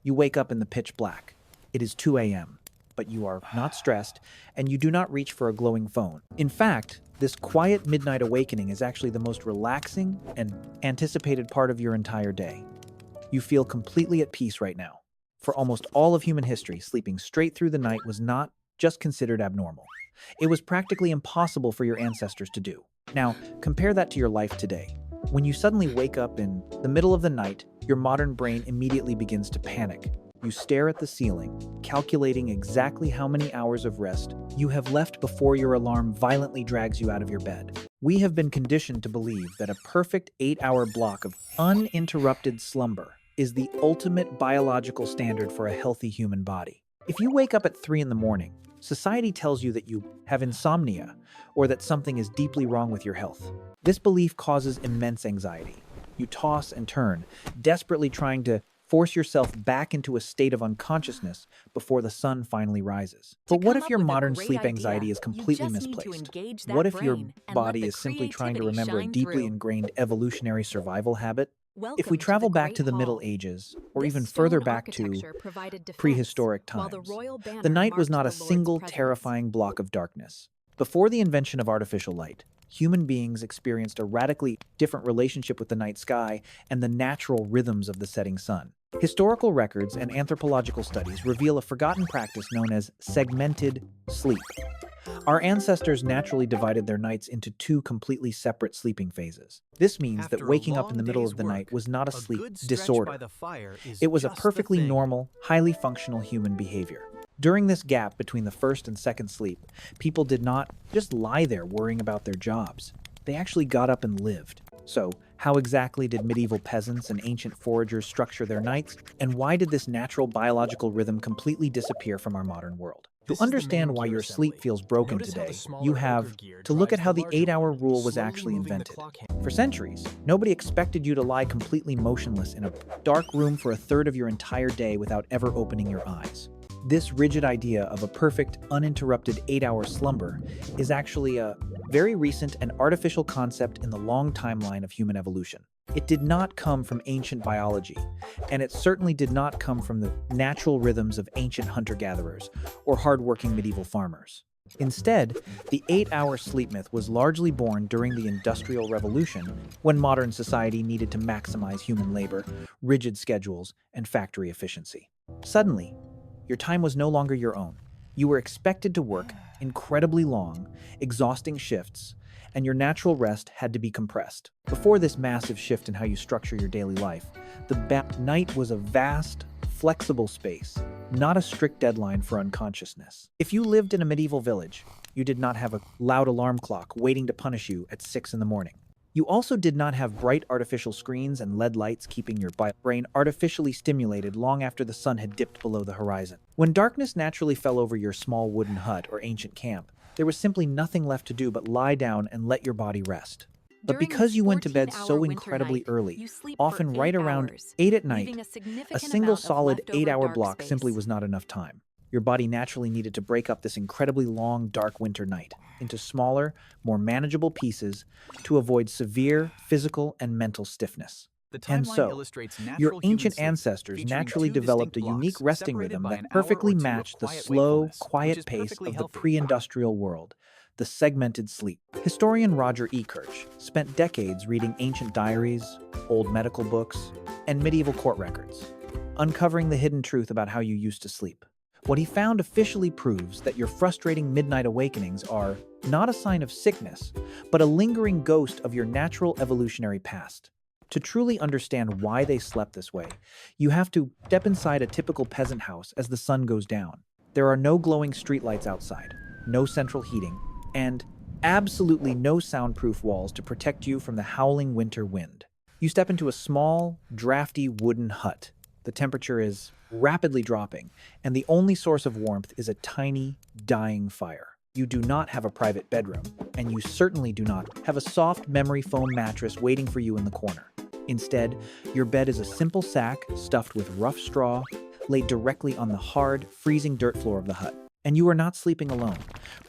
You wake up in the pitch black. It is 2 a.m., but you are not stressed, and you do not reach for a glowing phone. In fact, this quiet midnight awakening is actually the most relaxing and anticipated part of your entire day. You feel completely at peace right now. For almost all of human history, sleeping straight through the night was not just considered abnormal. It was practically impossible for your ancestors to do. Now, compare that to your life today. When you suddenly wake up in the middle of the night, your modern brain immediately begins to panic. You stare at the ceiling, calculating exactly how many hours of rest you have left before your alarm violently drags you out of your bed. We have been conditioned to believe that a perfect 8-hour block of uninterrupted slumber is the ultimate biological standard for a healthy human body. If you wake up at 3 in the morning, society tells you that you have insomnia or that something is deeply wrong with your health. This belief causes immense anxiety. You toss and turn, desperately trying to force yourself back into a state of unconsciousness before the sun finally rises. But what if your modern sleep anxiety is completely misplaced? What if your body is simply trying to remember a deeply ingrained evolutionary survival habit? If we travel back to the Middle Ages, or even further back to prehistoric times, the night was not a single terrifying block of darkness. Before the invention of artificial light, human beings experienced a radically different relationship with the night sky and the natural rhythms of the setting sun. Historical records and anthropological studies reveal a forgotten practice known as segmented sleep. Our ancestors naturally divided their nights into 2 completely separate sleeping phases. This means that waking up in the middle of the night was not a sleep disorder. It was a perfectly normal, highly functional human behavior. During this gap between the first and second sleep, people did not just lie there worrying about their jobs. They actually got up and lived. So, how exactly did medieval peasants and ancient foragers structure their nights, and why did this natural biological rhythm completely disappear from our modern world? To understand why your sleep feels broken today, you have to look at how the 8-hour rule was actually invented. For centuries, nobody expected you to lie completely motionless in a dark room for a third of your entire day without ever opening your eyes. This rigid idea of a perfect, uninterrupted 8-hour slumber is actually a very recent and artificial concept in the long timeline of human evolution. It did not come from ancient biology, and it certainly did not come from the natural rhythms of ancient hunter-gatherers or hardworking medieval farmers. Instead, the 8-hour sleep myth was largely born during the Industrial Revolution, when modern society needed to maximize human labor, rigid schedules, and factory efficiency. Suddenly, your time was no longer your own. You were expected to work incredibly long, exhausting shifts, and your natural rest had to be compressed. Before this massive shift in how you structure your daily life, the night was a vast, flexible space, not a strict deadline for unconsciousness. If you lived in a medieval village, you did not have a loud alarm clock waiting to punish you at 6 in the morning. You also did not have bright artificial screens and LED lights keeping your brain artificially stimulated long after the sun had dipped below the horizon. When darkness naturally fell over your small wooden hut or ancient camp, there was simply nothing left to do but lie down and let your body rest. But because you went to bed so incredibly early, often right around 8 at night, a single solid 8-hour block simply was not enough time. Your body naturally needed to break up this incredibly long, dark winter night into smaller, more manageable pieces to avoid severe physical and mental stiffness. And so, your ancient ancestors naturally developed a unique resting rhythm that perfectly matched the slow, quiet pace of the pre-industrial world, the segmented sleep. Historian Roger Ekirch spent decades reading ancient diaries, old medical books, and medieval court records, uncovering the hidden truth about how you used to sleep. What he found officially proves that your frustrating midnight awakenings are not a sign of sickness, but a lingering ghost of your natural evolutionary past. To truly understand why they slept this way, you have to step inside a typical peasant house as the sun goes down. There are no glowing streetlights outside, no central heating, and absolutely no soundproof walls to protect you from the howling winter wind. You step into a small, drafty wooden hut. The temperature is rapidly dropping, and the only source of warmth is a tiny, dying fire. You do not have a private bedroom, and you certainly do not have a soft memory foam mattress waiting for you in the corner. Instead, your bed is a simple sack stuffed with rough straw, laid directly on the hard, freezing dirt floor of the hut. And you are not sleeping alone.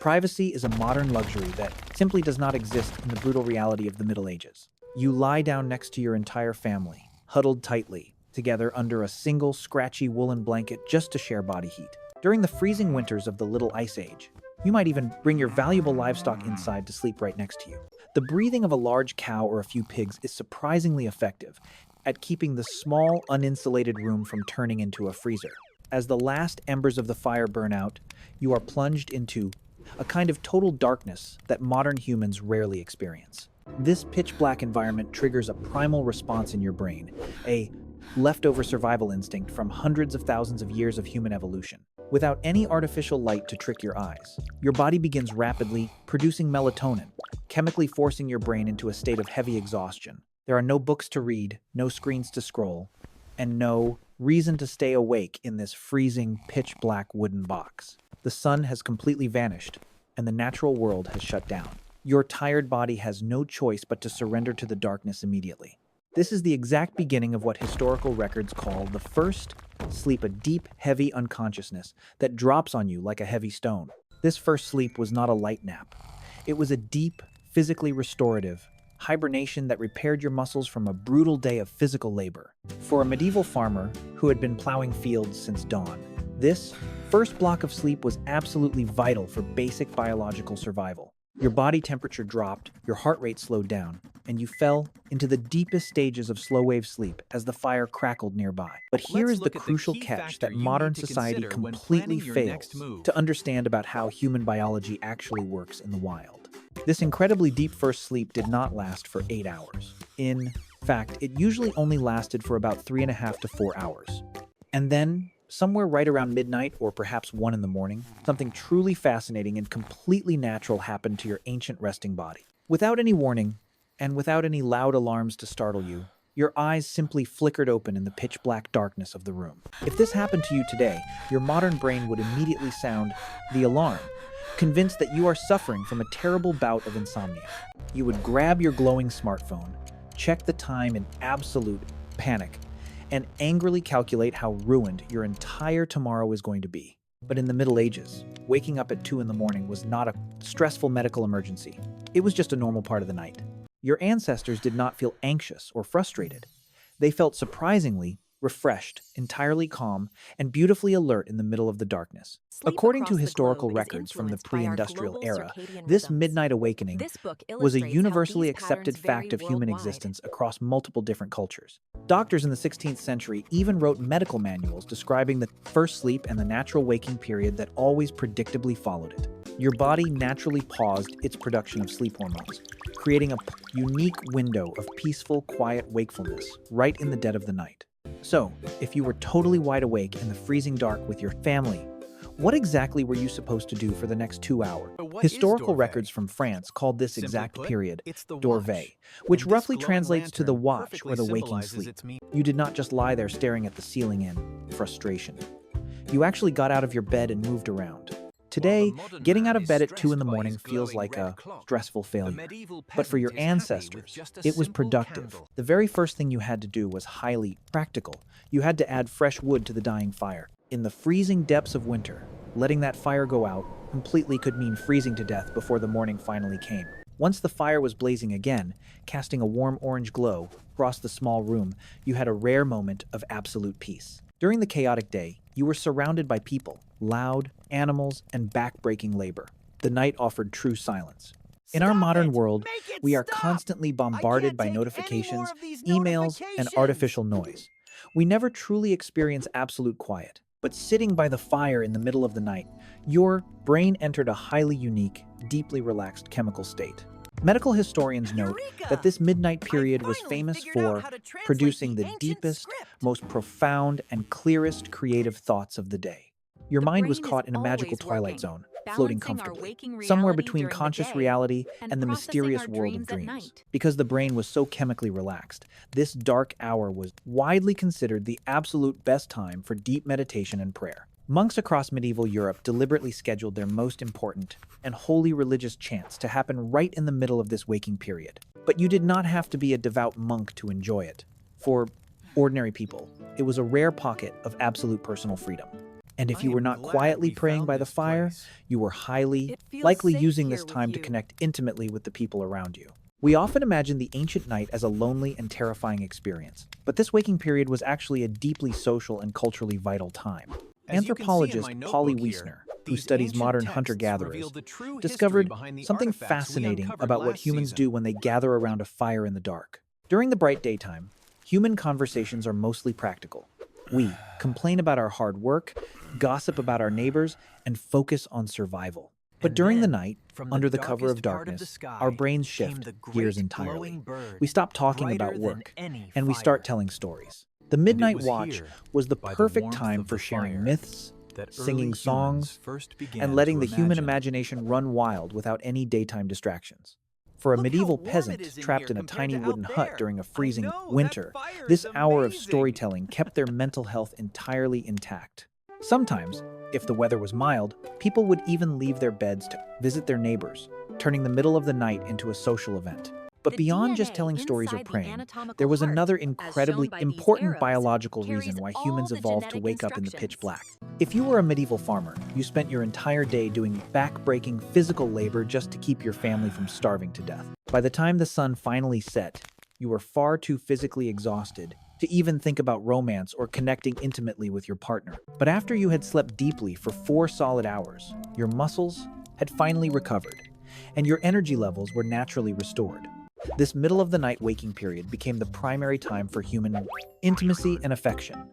Privacy is a modern luxury that simply does not exist in the brutal reality of the Middle Ages. You lie down next to your entire family, huddled tightly, together under a single scratchy woolen blanket just to share body heat. During the freezing winters of the Little Ice Age, you might even bring your valuable livestock inside to sleep right next to you. The breathing of a large cow or a few pigs is surprisingly effective at keeping the small, uninsulated room from turning into a freezer. As the last embers of the fire burn out, you are plunged into a kind of total darkness that modern humans rarely experience. This pitch-black environment triggers a primal response in your brain, a leftover survival instinct from hundreds of thousands of years of human evolution. Without any artificial light to trick your eyes, your body begins rapidly producing melatonin, chemically forcing your brain into a state of heavy exhaustion. There are no books to read, no screens to scroll, and no reason to stay awake in this freezing, pitch-black wooden box. The sun has completely vanished, and the natural world has shut down. Your tired body has no choice but to surrender to the darkness immediately. This is the exact beginning of what historical records call the first sleep, a deep, heavy unconsciousness that drops on you like a heavy stone. This first sleep was not a light nap. It was a deep, physically restorative hibernation that repaired your muscles from a brutal day of physical labor. For a medieval farmer who had been plowing fields since dawn, this first block of sleep was absolutely vital for basic biological survival. Your body temperature dropped, your heart rate slowed down, and you fell into the deepest stages of slow-wave sleep as the fire crackled nearby. But here is the crucial catch that modern society completely fails to understand about how human biology actually works in the wild. This incredibly deep first sleep did not last for 8 hours. In fact, it usually only lasted for about 3.5 to 4 hours. And then, somewhere right around midnight or perhaps 1 in the morning, something truly fascinating and completely natural happened to your ancient resting body. Without any warning, and without any loud alarms to startle you, your eyes simply flickered open in the pitch-black darkness of the room. If this happened to you today, your modern brain would immediately sound the alarm, convinced that you are suffering from a terrible bout of insomnia. You would grab your glowing smartphone, check the time in absolute panic, and angrily calculate how ruined your entire tomorrow is going to be. But in the Middle Ages, waking up at 2 in the morning was not a stressful medical emergency. It was just a normal part of the night. Your ancestors did not feel anxious or frustrated. They felt surprisingly refreshed, entirely calm, and beautifully alert in the middle of the darkness. According to historical records from the pre-industrial era, this midnight awakening was a universally accepted fact of human existence across multiple different cultures. Doctors in the 16th century even wrote medical manuals describing the first sleep and the natural waking period that always predictably followed it. Your body naturally paused its production of sleep hormones, creating a unique window of peaceful, quiet wakefulness right in the dead of the night. So, if you were totally wide awake in the freezing dark with your family, what exactly were you supposed to do for the next 2 hours? Historical records from France called this exact period dorveille, which roughly translates to the watch or the waking sleep. You did not just lie there staring at the ceiling in frustration. You actually got out of your bed and moved around. Today, getting out of bed at 2 in the morning feels like a stressful failure. But for your ancestors, it was productive. The very first thing you had to do was highly practical. You had to add fresh wood to the dying fire. In the freezing depths of winter, letting that fire go out completely could mean freezing to death before the morning finally came. Once the fire was blazing again, casting a warm orange glow across the small room, you had a rare moment of absolute peace. During the chaotic day, you were surrounded by people, loud, animals, and back-breaking labor. The night offered true silence. In our modern world, we are constantly bombarded by notifications, emails, and artificial noise. We never truly experience absolute quiet. But sitting by the fire in the middle of the night, your brain entered a highly unique, deeply relaxed chemical state. Medical historians note that this midnight period was famous for producing the deepest, most profound, and clearest creative thoughts of the day. Your mind was caught in a magical twilight zone, floating comfortably, somewhere between conscious reality and the mysterious world of dreams. Because the brain was so chemically relaxed, this dark hour was widely considered the absolute best time for deep meditation and prayer. Monks across medieval Europe deliberately scheduled their most important and holy religious chants to happen right in the middle of this waking period. But you did not have to be a devout monk to enjoy it. For ordinary people, it was a rare pocket of absolute personal freedom. And if you were not quietly praying by the fire, you were highly likely using this time to connect intimately with the people around you. We often imagine the ancient night as a lonely and terrifying experience, but this waking period was actually a deeply social and culturally vital time. Anthropologist Polly Wiesner, who studies modern hunter-gatherers, discovered something fascinating about what humans do when they gather around a fire in the dark. During the bright daytime, human conversations are mostly practical. We complain about our hard work, gossip about our neighbors, and focus on survival. But during the night, under the cover of darkness, our brains shift gears entirely. We stop talking about work, and we start telling stories. The Midnight Watch was the perfect time for sharing myths, singing songs, and letting the human imagination run wild without any daytime distractions. For a medieval peasant trapped in a tiny wooden hut during a freezing winter, this hour of storytelling kept their mental health entirely intact. Sometimes, if the weather was mild, people would even leave their beds to visit their neighbors, turning the middle of the night into a social event. But beyond just telling stories or praying, there was another incredibly important biological reason why humans evolved to wake up in the pitch black. If you were a medieval farmer, you spent your entire day doing back-breaking physical labor just to keep your family from starving to death. By the time the sun finally set, you were far too physically exhausted to even think about romance or connecting intimately with your partner. But after you had slept deeply for 4 solid hours, your muscles had finally recovered, and your energy levels were naturally restored. This middle-of-the-night waking period became the primary time for human intimacy and affection,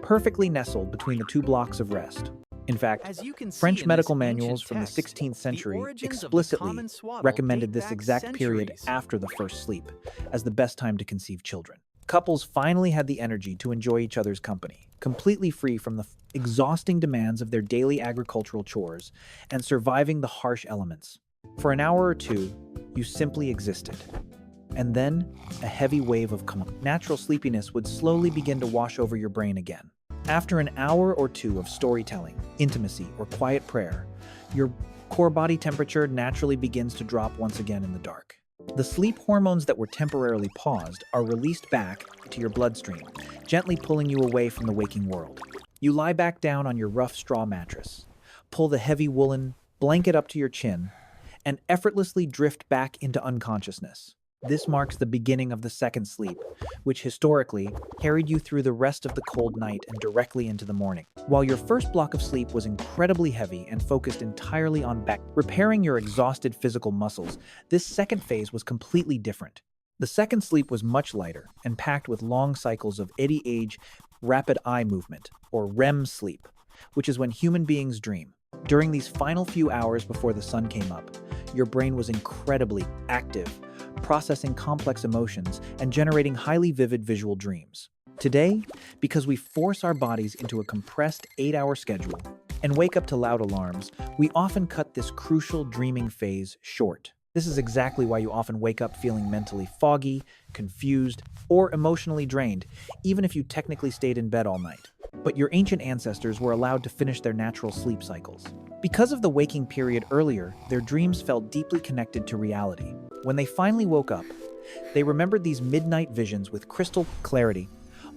perfectly nestled between the 2 blocks of rest. In fact, French medical manuals from the 16th century explicitly recommended this exact period after the first sleep as the best time to conceive children. Couples finally had the energy to enjoy each other's company, completely free from the exhausting demands of their daily agricultural chores and surviving the harsh elements. For an hour or two, you simply existed. And then, a heavy wave of natural sleepiness would slowly begin to wash over your brain again. After an hour or two of storytelling, intimacy, or quiet prayer, your core body temperature naturally begins to drop once again in the dark. The sleep hormones that were temporarily paused are released back to your bloodstream, gently pulling you away from the waking world. You lie back down on your rough straw mattress, pull the heavy woolen blanket up to your chin, and effortlessly drift back into unconsciousness. This marks the beginning of the second sleep, which historically carried you through the rest of the cold night and directly into the morning. While your first block of sleep was incredibly heavy and focused entirely on repairing your exhausted physical muscles, this second phase was completely different. The second sleep was much lighter and packed with long cycles of eddy-age rapid eye movement, or REM sleep, which is when human beings dream. During these final few hours before the sun came up, your brain was incredibly active, processing complex emotions and generating highly vivid visual dreams. Today, because we force our bodies into a compressed 8-hour schedule and wake up to loud alarms, we often cut this crucial dreaming phase short. This is exactly why you often wake up feeling mentally foggy, confused, or emotionally drained, even if you technically stayed in bed all night. But your ancient ancestors were allowed to finish their natural sleep cycles. Because of the waking period earlier, their dreams felt deeply connected to reality. When they finally woke up, they remembered these midnight visions with crystal clarity,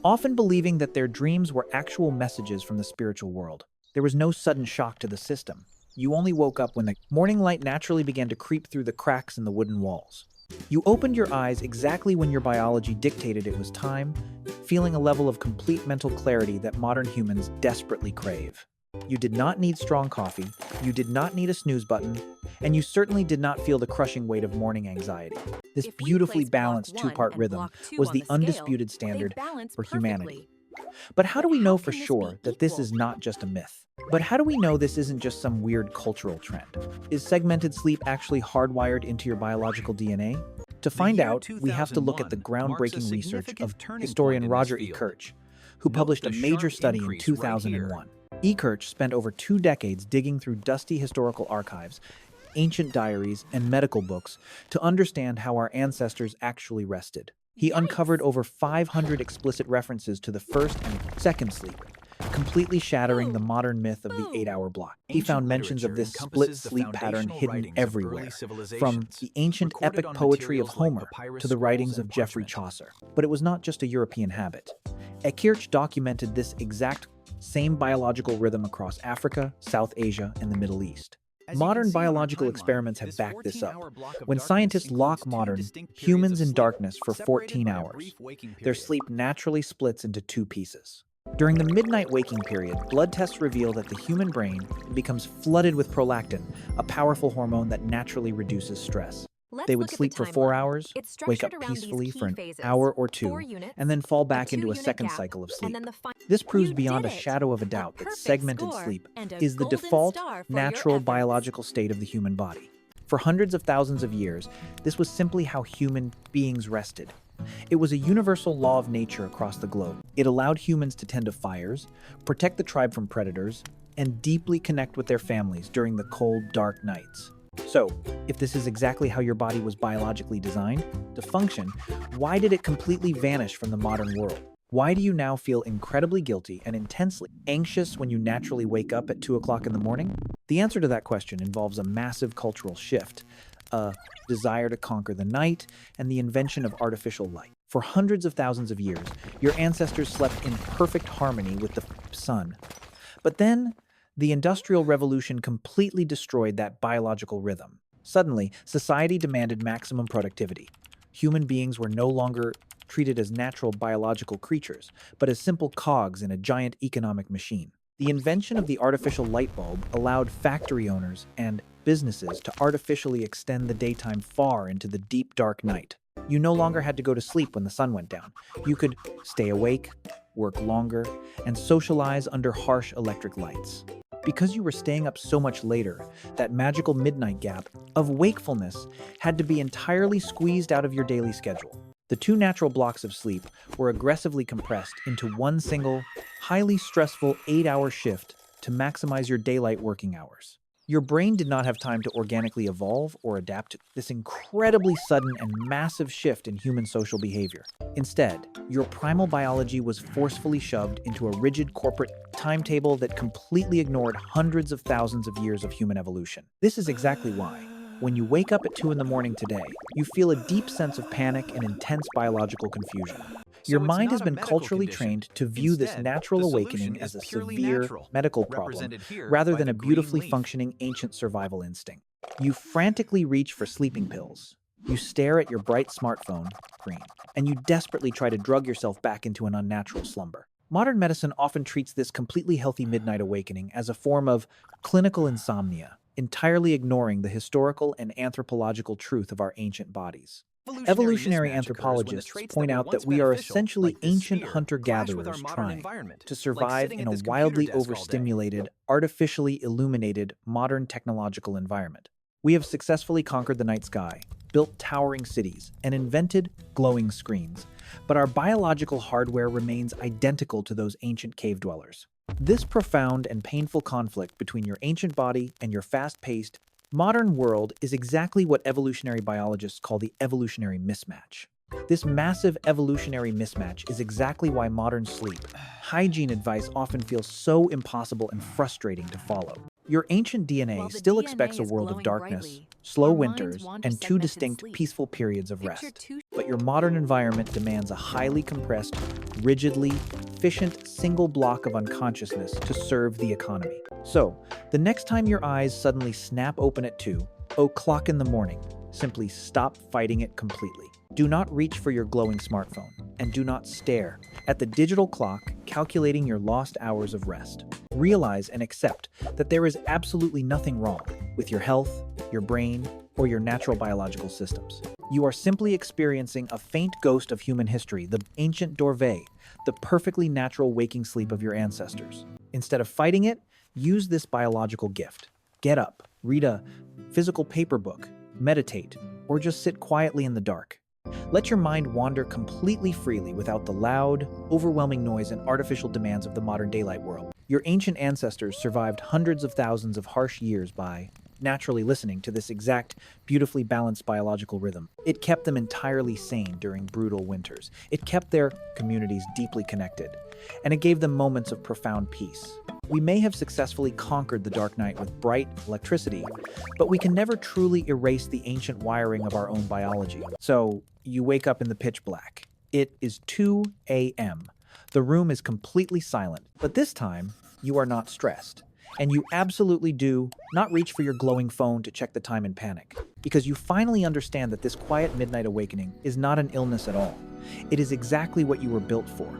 often believing that their dreams were actual messages from the spiritual world. There was no sudden shock to the system. You only woke up when the morning light naturally began to creep through the cracks in the wooden walls. You opened your eyes exactly when your biology dictated it was time, feeling a level of complete mental clarity that modern humans desperately crave. You did not need strong coffee, you did not need a snooze button, and you certainly did not feel the crushing weight of morning anxiety. This beautifully balanced 2-part rhythm was the undisputed standard for humanity. But how do we know for sure that this is not just a myth? But how do we know this isn't just some weird cultural trend? Is segmented sleep actually hardwired into your biological DNA? To find out, we have to look at the groundbreaking research of historian Roger Ekirch, who published a major study in 2001. Ekirch spent over 2 decades digging through dusty historical archives, ancient diaries, and medical books to understand how our ancestors actually rested. He uncovered over 500 explicit references to the first and second sleep, completely shattering the modern myth of the 8-hour block. He found mentions of this split sleep pattern hidden everywhere, from the ancient epic poetry of Homer to the writings of Geoffrey Chaucer. But it was not just a European habit. Ekirch documented this exact same biological rhythm across Africa, South Asia, and the Middle East. Modern biological experiments have backed this up. When scientists lock modern humans in darkness for 14 hours, their sleep naturally splits into two pieces. During the midnight waking period, blood tests reveal that the human brain becomes flooded with prolactin, a powerful hormone that naturally reduces stress. They would sleep for 4 hours, wake up peacefully for an hour or two, and then fall back into a second cycle of sleep. This proves beyond a shadow of a doubt that segmented sleep is the default, natural biological state of the human body. For hundreds of thousands of years, this was simply how human beings rested. It was a universal law of nature across the globe. It allowed humans to tend to fires, protect the tribe from predators, and deeply connect with their families during the cold, dark nights. So, if this is exactly how your body was biologically designed to function, why did it completely vanish from the modern world? Why do you now feel incredibly guilty and intensely anxious when you naturally wake up at 2 o'clock in the morning? The answer to that question involves a massive cultural shift, a desire to conquer the night, and the invention of artificial light. For hundreds of thousands of years, your ancestors slept in perfect harmony with the sun. But then, the Industrial Revolution completely destroyed that biological rhythm. Suddenly, society demanded maximum productivity. Human beings were no longer treated as natural biological creatures, but as simple cogs in a giant economic machine. The invention of the artificial light bulb allowed factory owners and businesses to artificially extend the daytime far into the deep, dark night. You no longer had to go to sleep when the sun went down. You could stay awake, work longer, and socialize under harsh electric lights. Because you were staying up so much later, that magical midnight gap of wakefulness had to be entirely squeezed out of your daily schedule. The two natural blocks of sleep were aggressively compressed into one single, highly stressful 8-hour shift to maximize your daylight working hours. Your brain did not have time to organically evolve or adapt to this incredibly sudden and massive shift in human social behavior. Instead, your primal biology was forcefully shoved into a rigid corporate timetable that completely ignored hundreds of thousands of years of human evolution. This is exactly why, when you wake up at 2 in the morning today, you feel a deep sense of panic and intense biological confusion. Your mind has been culturally trained to view this natural awakening as a severe medical problem rather than a beautifully functioning ancient survival instinct. You frantically reach for sleeping pills. You stare at your bright smartphone screen, and you desperately try to drug yourself back into an unnatural slumber. Modern medicine often treats this completely healthy midnight awakening as a form of clinical insomnia, entirely ignoring the historical and anthropological truth of our ancient bodies. Evolutionary anthropologists point out that we are essentially ancient hunter-gatherers trying to survive in a wildly overstimulated, artificially illuminated, modern technological environment. We have successfully conquered the night sky, built towering cities, and invented glowing screens, but our biological hardware remains identical to those ancient cave dwellers. This profound and painful conflict between your ancient body and your fast-paced, modern world is exactly what evolutionary biologists call the evolutionary mismatch. This massive evolutionary mismatch is exactly why modern sleep hygiene advice often feels so impossible and frustrating to follow. Your ancient DNA still expects a world of darkness, slow winters, and two distinct peaceful periods of rest. But your modern environment demands a highly compressed, rigidly efficient single block of unconsciousness to serve the economy. So, the next time your eyes suddenly snap open at 2 o'clock in the morning, simply stop fighting it completely. Do not reach for your glowing smartphone, and do not stare at the digital clock calculating your lost hours of rest. Realize and accept that there is absolutely nothing wrong with your health, your brain, or your natural biological systems. You are simply experiencing a faint ghost of human history, the ancient dorve, the perfectly natural waking sleep of your ancestors. Instead of fighting it, use this biological gift. Get up, read a physical paper book, meditate, or just sit quietly in the dark. Let your mind wander completely freely without the loud, overwhelming noise and artificial demands of the modern daylight world. Your ancient ancestors survived hundreds of thousands of harsh years by naturally listening to this exact, beautifully balanced biological rhythm. It kept them entirely sane during brutal winters. It kept their communities deeply connected, and it gave them moments of profound peace. We may have successfully conquered the dark night with bright electricity, but we can never truly erase the ancient wiring of our own biology. So, you wake up in the pitch black. It is 2 a.m. The room is completely silent, but this time, you are not stressed. And you absolutely do not reach for your glowing phone to check the time in panic, because you finally understand that this quiet midnight awakening is not an illness at all. It is exactly what you were built for.